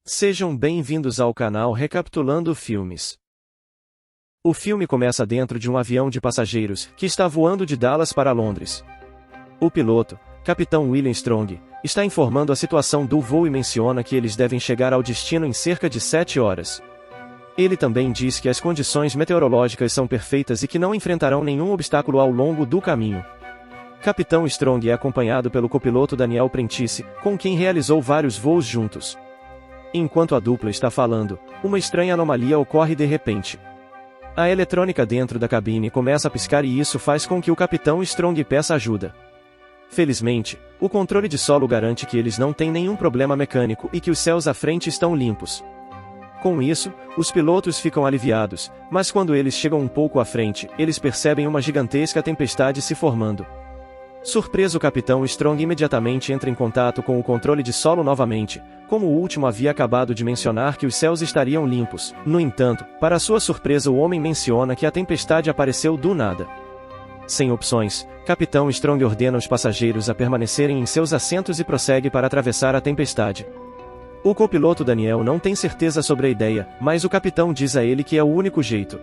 Sejam bem-vindos ao canal Recapitulando Filmes. O filme começa dentro de um avião de passageiros, que está voando de Dallas para Londres. O piloto, Capitão William Strong, está informando a situação do voo e menciona que eles devem chegar ao destino em cerca de 7 horas. Ele também diz que as condições meteorológicas são perfeitas e que não enfrentarão nenhum obstáculo ao longo do caminho. Capitão Strong é acompanhado pelo copiloto Daniel Prentice, com quem realizou vários voos juntos. Enquanto a dupla está falando, uma estranha anomalia ocorre de repente. A eletrônica dentro da cabine começa a piscar e isso faz com que o Capitão Strong peça ajuda. Felizmente, o controle de solo garante que eles não têm nenhum problema mecânico e que os céus à frente estão limpos. Com isso, os pilotos ficam aliviados, mas quando eles chegam um pouco à frente, eles percebem uma gigantesca tempestade se formando. Surpreso, o Capitão Strong imediatamente entra em contato com o controle de solo novamente, como o último havia acabado de mencionar que os céus estariam limpos. No entanto, para sua surpresa, o homem menciona que a tempestade apareceu do nada. Sem opções, Capitão Strong ordena os passageiros a permanecerem em seus assentos e prossegue para atravessar a tempestade. O copiloto Daniel não tem certeza sobre a ideia, mas o capitão diz a ele que é o único jeito.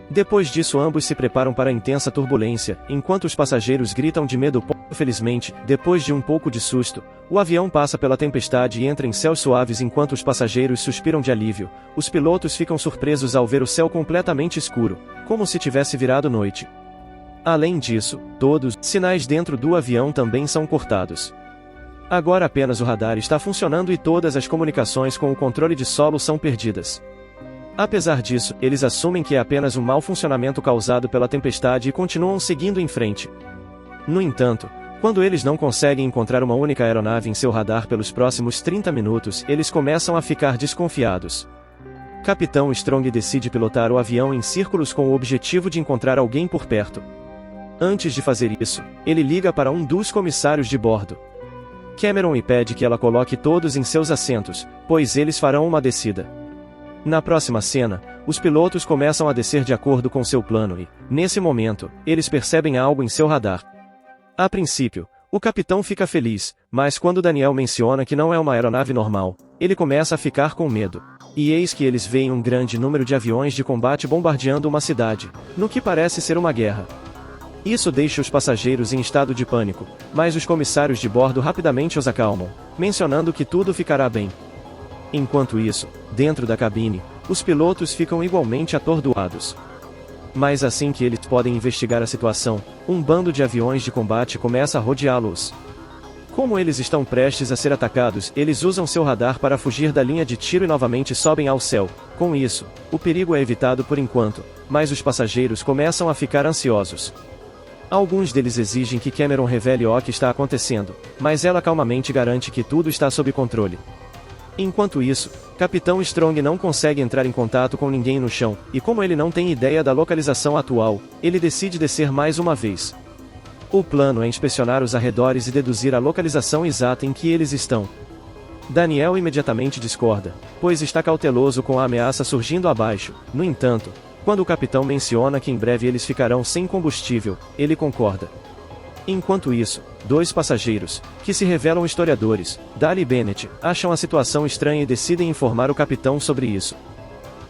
Depois disso, ambos se preparam para a intensa turbulência, enquanto os passageiros gritam de medo. Felizmente, depois de um pouco de susto, o avião passa pela tempestade e entra em céus suaves enquanto os passageiros suspiram de alívio. Os pilotos ficam surpresos ao ver o céu completamente escuro, como se tivesse virado noite. Além disso, todos os sinais dentro do avião também são cortados. Agora apenas o radar está funcionando e todas as comunicações com o controle de solo são perdidas. Apesar disso, eles assumem que é apenas um mau funcionamento causado pela tempestade e continuam seguindo em frente. No entanto, quando eles não conseguem encontrar uma única aeronave em seu radar pelos próximos 30 minutos, eles começam a ficar desconfiados. Capitão Strong decide pilotar o avião em círculos com o objetivo de encontrar alguém por perto. Antes de fazer isso, ele liga para um dos comissários de bordo, Cameron, e pede que ela coloque todos em seus assentos, pois eles farão uma descida. Na próxima cena, os pilotos começam a descer de acordo com seu plano e, nesse momento, eles percebem algo em seu radar. A princípio, o capitão fica feliz, mas quando Daniel menciona que não é uma aeronave normal, ele começa a ficar com medo. E eis que eles veem um grande número de aviões de combate bombardeando uma cidade, no que parece ser uma guerra. Isso deixa os passageiros em estado de pânico, mas os comissários de bordo rapidamente os acalmam, mencionando que tudo ficará bem. Enquanto isso, dentro da cabine, os pilotos ficam igualmente atordoados. Mas assim que eles podem investigar a situação, um bando de aviões de combate começa a rodeá-los. Como eles estão prestes a ser atacados, eles usam seu radar para fugir da linha de tiro e novamente sobem ao céu. Com isso, o perigo é evitado por enquanto, mas os passageiros começam a ficar ansiosos. Alguns deles exigem que Cameron revele o que está acontecendo, mas ela calmamente garante que tudo está sob controle. Enquanto isso, Capitão Strong não consegue entrar em contato com ninguém no chão, e como ele não tem ideia da localização atual, ele decide descer mais uma vez. O plano é inspecionar os arredores e deduzir a localização exata em que eles estão. Daniel imediatamente discorda, pois está cauteloso com a ameaça surgindo abaixo. No entanto, quando o capitão menciona que em breve eles ficarão sem combustível, ele concorda. Enquanto isso, dois passageiros, que se revelam historiadores, Dali e Bennett, acham a situação estranha e decidem informar o capitão sobre isso.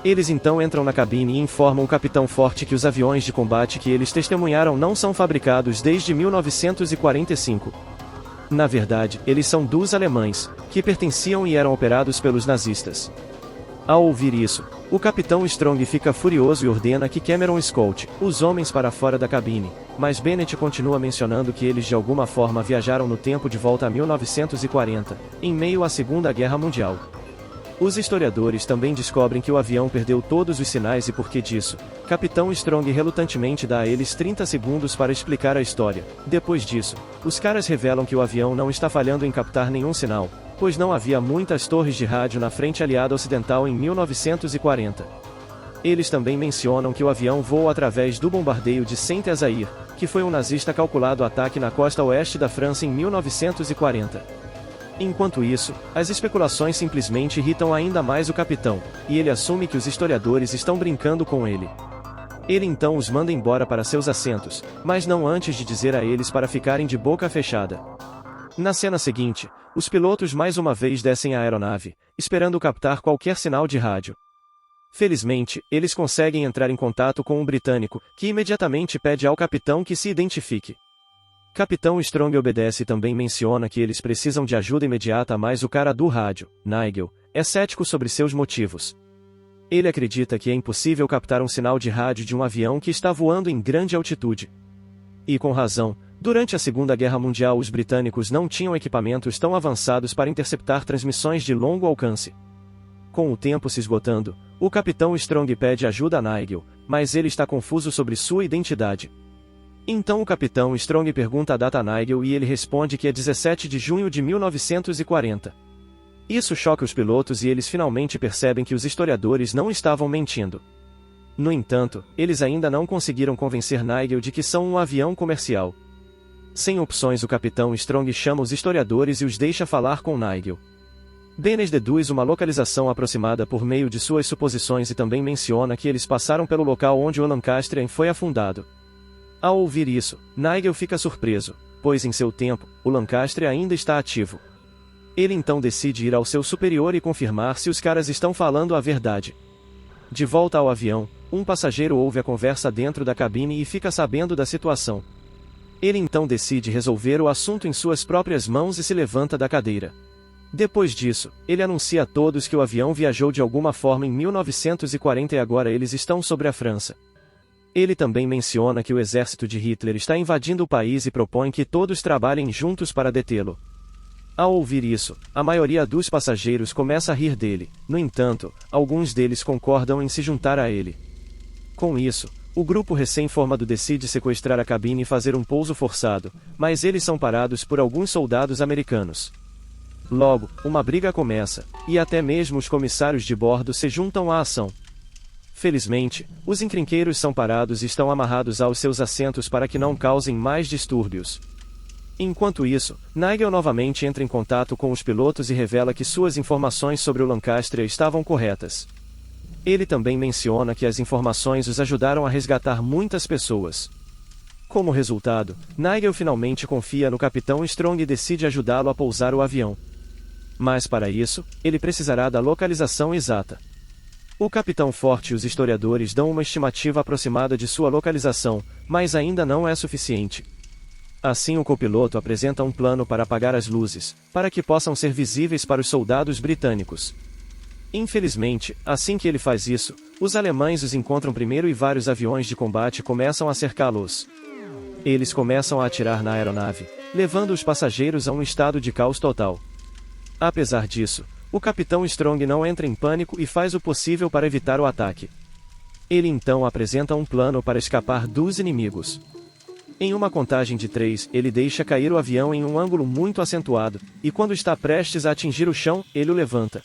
Eles então entram na cabine e informam o Capitão Forte que os aviões de combate que eles testemunharam não são fabricados desde 1945. Na verdade, eles são dos alemães, que pertenciam e eram operados pelos nazistas. Ao ouvir isso, o Capitão Strong fica furioso e ordena que Cameron escolte os homens para fora da cabine, mas Bennett continua mencionando que eles de alguma forma viajaram no tempo de volta a 1940, em meio à Segunda Guerra Mundial. Os historiadores também descobrem que o avião perdeu todos os sinais e por que disso, Capitão Strong relutantemente dá a eles 30 segundos para explicar a história. Depois disso, os caras revelam que o avião não está falhando em captar nenhum sinal, pois não havia muitas torres de rádio na frente aliada ocidental em 1940. Eles também mencionam que o avião voa através do bombardeio de Saint-Exaire, que foi um nazista calculado ataque na costa oeste da França em 1940. Enquanto isso, as especulações simplesmente irritam ainda mais o capitão, e ele assume que os historiadores estão brincando com ele. Ele então os manda embora para seus assentos, mas não antes de dizer a eles para ficarem de boca fechada. Na cena seguinte, Os pilotos mais uma vez descem a aeronave, esperando captar qualquer sinal de rádio. Felizmente, eles conseguem entrar em contato com um britânico, que imediatamente pede ao capitão que se identifique. Capitão Strong obedece e também menciona que eles precisam de ajuda imediata, mas o cara do rádio, Nigel, é cético sobre seus motivos. Ele acredita que é impossível captar um sinal de rádio de um avião que está voando em grande altitude. E com razão, durante a Segunda Guerra Mundial os britânicos não tinham equipamentos tão avançados para interceptar transmissões de longo alcance. Com o tempo se esgotando, o capitão Strong pede ajuda a Nigel, mas ele está confuso sobre sua identidade. Então o capitão Strong pergunta a data a Nigel e ele responde que é 17 de junho de 1940. Isso choca os pilotos e eles finalmente percebem que os historiadores não estavam mentindo. No entanto, eles ainda não conseguiram convencer Nigel de que são um avião comercial. Sem opções, o capitão Strong chama os historiadores e os deixa falar com Nigel. Dennis deduz uma localização aproximada por meio de suas suposições e também menciona que eles passaram pelo local onde o Lancastrian foi afundado. Ao ouvir isso, Nigel fica surpreso, pois em seu tempo, o Lancastrian ainda está ativo. Ele então decide ir ao seu superior e confirmar se os caras estão falando a verdade. De volta ao avião, um passageiro ouve a conversa dentro da cabine e fica sabendo da situação. Ele então decide resolver o assunto em suas próprias mãos e se levanta da cadeira. Depois disso, ele anuncia a todos que o avião viajou de alguma forma em 1940 e agora eles estão sobre a França. Ele também menciona que o exército de Hitler está invadindo o país e propõe que todos trabalhem juntos para detê-lo. Ao ouvir isso, a maioria dos passageiros começa a rir dele, no entanto, alguns deles concordam em se juntar a ele. Com isso, o grupo recém-formado decide sequestrar a cabine e fazer um pouso forçado, mas eles são parados por alguns soldados americanos. Logo, uma briga começa, e até mesmo os comissários de bordo se juntam à ação. Felizmente, os encrenqueiros são parados e estão amarrados aos seus assentos para que não causem mais distúrbios. Enquanto isso, Nigel novamente entra em contato com os pilotos e revela que suas informações sobre o Lancastrian estavam corretas. Ele também menciona que as informações os ajudaram a resgatar muitas pessoas. Como resultado, Nigel finalmente confia no capitão Strong e decide ajudá-lo a pousar o avião. Mas para isso, ele precisará da localização exata. O capitão Forte e os historiadores dão uma estimativa aproximada de sua localização, mas ainda não é suficiente. Assim o copiloto apresenta um plano para apagar as luzes, para que possam ser visíveis para os soldados britânicos. Infelizmente, assim que ele faz isso, os alemães os encontram primeiro e vários aviões de combate começam a cercá-los. Eles começam a atirar na aeronave, levando os passageiros a um estado de caos total. Apesar disso, o capitão Strong não entra em pânico e faz o possível para evitar o ataque. Ele então apresenta um plano para escapar dos inimigos. Em uma contagem de 3, ele deixa cair o avião em um ângulo muito acentuado, e quando está prestes a atingir o chão, ele o levanta.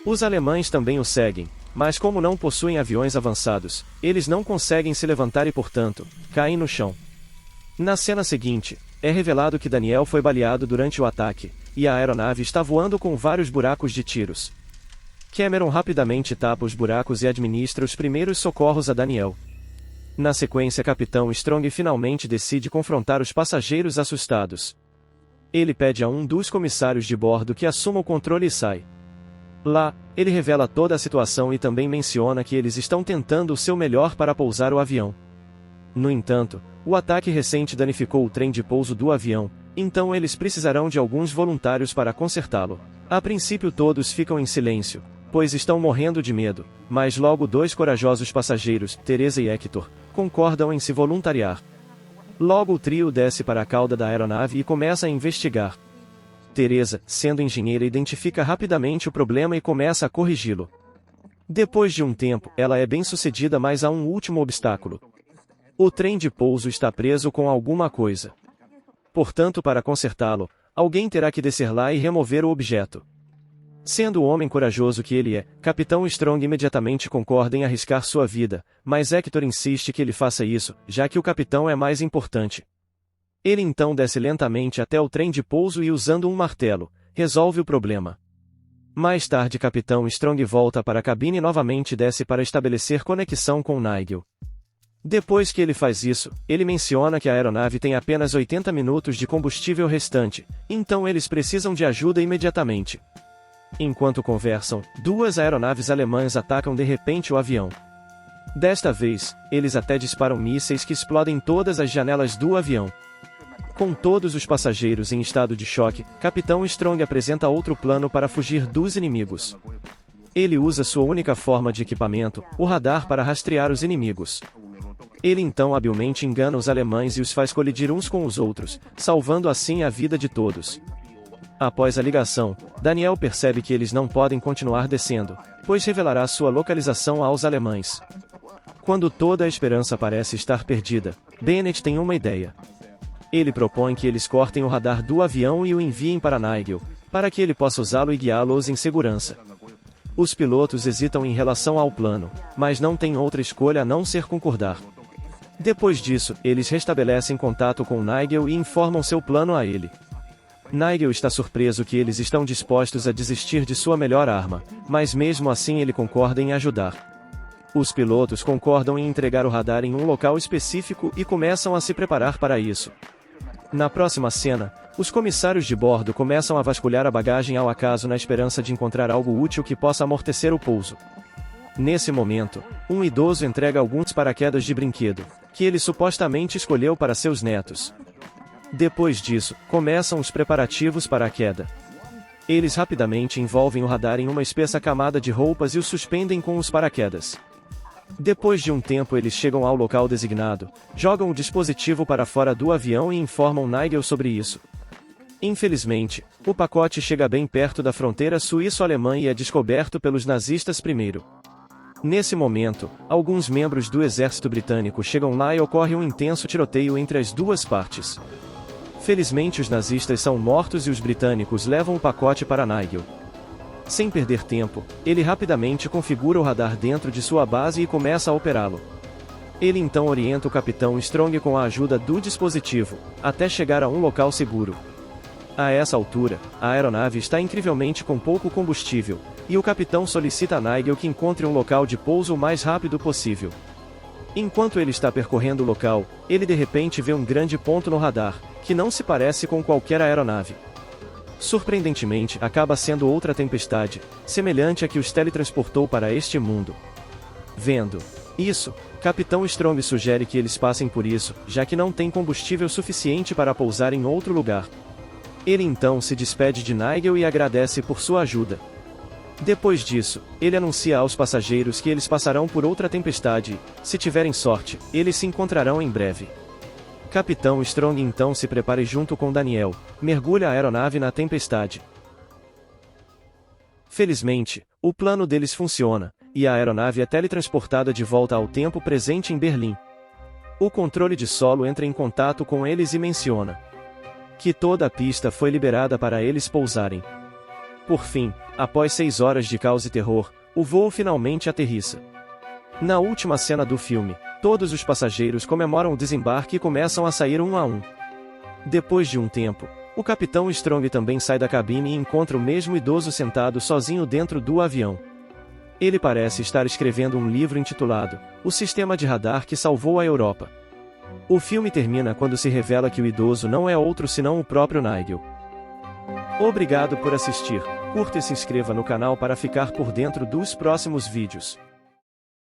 Os alemães também o seguem, mas como não possuem aviões avançados, eles não conseguem se levantar e portanto, caem no chão. Na cena seguinte, é revelado que Daniel foi baleado durante o ataque, e a aeronave está voando com vários buracos de tiros. Cameron rapidamente tapa os buracos e administra os primeiros socorros a Daniel. Na sequência, Capitão Strong finalmente decide confrontar os passageiros assustados. Ele pede a um dos comissários de bordo que assuma o controle e sai. Lá, ele revela toda a situação e também menciona que eles estão tentando o seu melhor para pousar o avião. No entanto, o ataque recente danificou o trem de pouso do avião, então eles precisarão de alguns voluntários para consertá-lo. A princípio todos ficam em silêncio, pois estão morrendo de medo, mas logo dois corajosos passageiros, Teresa e Hector, concordam em se voluntariar. Logo o trio desce para a cauda da aeronave e começa a investigar. Teresa, sendo engenheira, identifica rapidamente o problema e começa a corrigi-lo. Depois de um tempo, ela é bem-sucedida, mas há um último obstáculo. O trem de pouso está preso com alguma coisa. Portanto, para consertá-lo, alguém terá que descer lá e remover o objeto. Sendo o homem corajoso que ele é, Capitão Strong imediatamente concorda em arriscar sua vida, mas Hector insiste que ele faça isso, já que o capitão é mais importante. Ele então desce lentamente até o trem de pouso e, usando um martelo, resolve o problema. Mais tarde, Capitão Strong volta para a cabine e novamente desce para estabelecer conexão com Nigel. Depois que ele faz isso, ele menciona que a aeronave tem apenas 80 minutos de combustível restante, então eles precisam de ajuda imediatamente. Enquanto conversam, duas aeronaves alemãs atacam de repente o avião. Desta vez, eles até disparam mísseis que explodem todas as janelas do avião. Com todos os passageiros em estado de choque, Capitão Strong apresenta outro plano para fugir dos inimigos. Ele usa sua única forma de equipamento, o radar, para rastrear os inimigos. Ele então habilmente engana os alemães e os faz colidir uns com os outros, salvando assim a vida de todos. Após a ligação, Daniel percebe que eles não podem continuar descendo, pois revelará sua localização aos alemães. Quando toda a esperança parece estar perdida, Bennett tem uma ideia. Ele propõe que eles cortem o radar do avião e o enviem para Nigel, para que ele possa usá-lo e guiá-los em segurança. Os pilotos hesitam em relação ao plano, mas não têm outra escolha a não ser concordar. Depois disso, eles restabelecem contato com Nigel e informam seu plano a ele. Nigel está surpreso que eles estão dispostos a desistir de sua melhor arma, mas mesmo assim ele concorda em ajudar. Os pilotos concordam em entregar o radar em um local específico e começam a se preparar para isso. Na próxima cena, os comissários de bordo começam a vasculhar a bagagem ao acaso na esperança de encontrar algo útil que possa amortecer o pouso. Nesse momento, um idoso entrega alguns paraquedas de brinquedo, que ele supostamente escolheu para seus netos. Depois disso, começam os preparativos para a queda. Eles rapidamente envolvem o radar em uma espessa camada de roupas e o suspendem com os paraquedas. Depois de um tempo eles chegam ao local designado, jogam o dispositivo para fora do avião e informam Nigel sobre isso. Infelizmente, o pacote chega bem perto da fronteira suíço-alemã e é descoberto pelos nazistas primeiro. Nesse momento, alguns membros do exército britânico chegam lá e ocorre um intenso tiroteio entre as duas partes. Felizmente os nazistas são mortos e os britânicos levam o pacote para Nigel. Sem perder tempo, ele rapidamente configura o radar dentro de sua base e começa a operá-lo. Ele então orienta o Capitão Strong com a ajuda do dispositivo, até chegar a um local seguro. A essa altura, a aeronave está incrivelmente com pouco combustível, e o capitão solicita a Nigel que encontre um local de pouso o mais rápido possível. Enquanto ele está percorrendo o local, ele de repente vê um grande ponto no radar, que não se parece com qualquer aeronave. Surpreendentemente, acaba sendo outra tempestade, semelhante à que os teletransportou para este mundo. Vendo isso, Capitão Strong sugere que eles passem por isso, já que não tem combustível suficiente para pousar em outro lugar. Ele então se despede de Nigel e agradece por sua ajuda. Depois disso, ele anuncia aos passageiros que eles passarão por outra tempestade e, se tiverem sorte, eles se encontrarão em breve. Capitão Strong então se prepara e junto com Daniel, mergulha a aeronave na tempestade. Felizmente, o plano deles funciona, e a aeronave é teletransportada de volta ao tempo presente em Berlim. O controle de solo entra em contato com eles e menciona que toda a pista foi liberada para eles pousarem. Por fim, após 6 horas de caos e terror, o voo finalmente aterrissa. Na última cena do filme, todos os passageiros comemoram o desembarque e começam a sair um a um. Depois de um tempo, o Capitão Strong também sai da cabine e encontra o mesmo idoso sentado sozinho dentro do avião. Ele parece estar escrevendo um livro intitulado O Sistema de Radar que Salvou a Europa. O filme termina quando se revela que o idoso não é outro senão o próprio Nigel. Obrigado por assistir, curta e se inscreva no canal para ficar por dentro dos próximos vídeos.